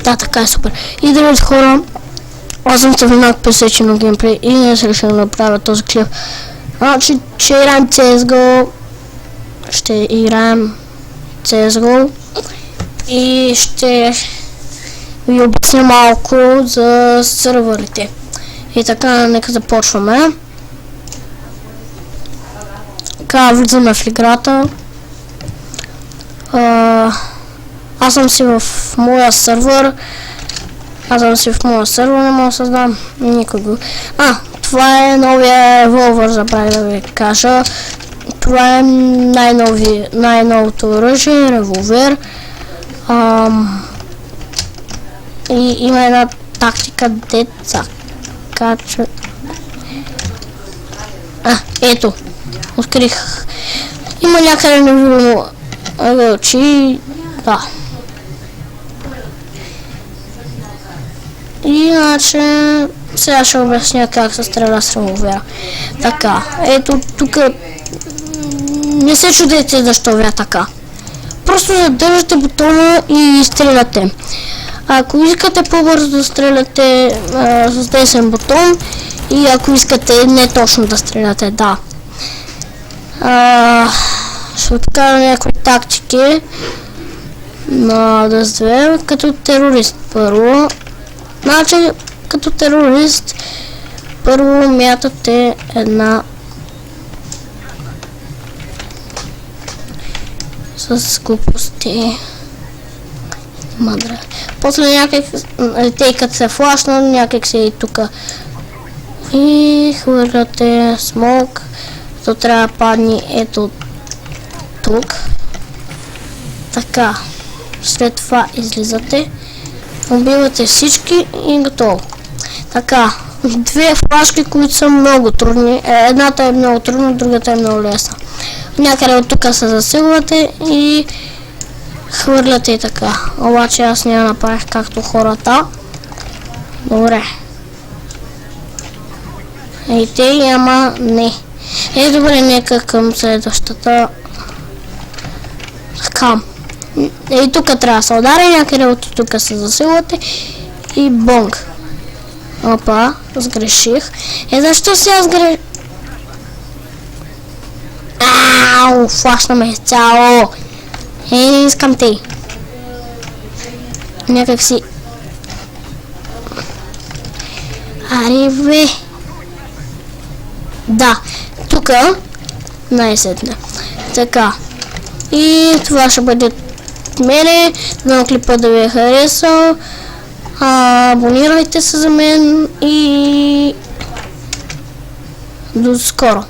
Да, така е супер. И другите хора, аз съм Цавинак Песечено геймплей и не се решил да направя този клип. Значи, ще играем CSGO. Ще играем CSGO. И ще ви обясня малко за сървърите. И така, нека започваме. Така, влизаме в играта. Аз съм си в моя сървър. Не мога да създам никого. Това е новия револвър, забравя да ви кажа. Това е най-новото оръжие, револвер. И има една тактика, деца кача. Ето. Открих. Има някъде невидимо ъгълчи. Да. Иначе сега ще обясня как се стреля с револвера. Така, ето тук не се чудете защо ви е така. Просто задържате бутона и стреляте. Ако искате по-бързо да стреляте с десен бутон и ако искате не точно да стреляте, да. Ще ви покажа някои тактики на Dust2 като терорист първо. Значи, като терорист, първо мятате една с глупости. Мадре. После някак, тъй като се флашна, някак се и тука. И хвърляте смок, то трябва да падне ето тук. Така, след това излизате. Убивате всички и готово. Така, две флашки, които са много трудни. Едната е много трудна, другата е много лесна. Някъде от тук се засилвате и хвърляте и така. Обаче аз няма направих както хората. Добре. И те, ама не. Добре, нека към следващата. Така. И тук трябва да се удари, някъде от тук се засилвате и бонг. Опа, сгреших. Защо сега сгреших? Ау, флашна ме цяло. Не искам те. Някак си. Аре бе. Да, тук най-сетне. Така. И това ще бъде мене. Знам клипа да ви е харесал. Абонирайте се за мен и до скоро.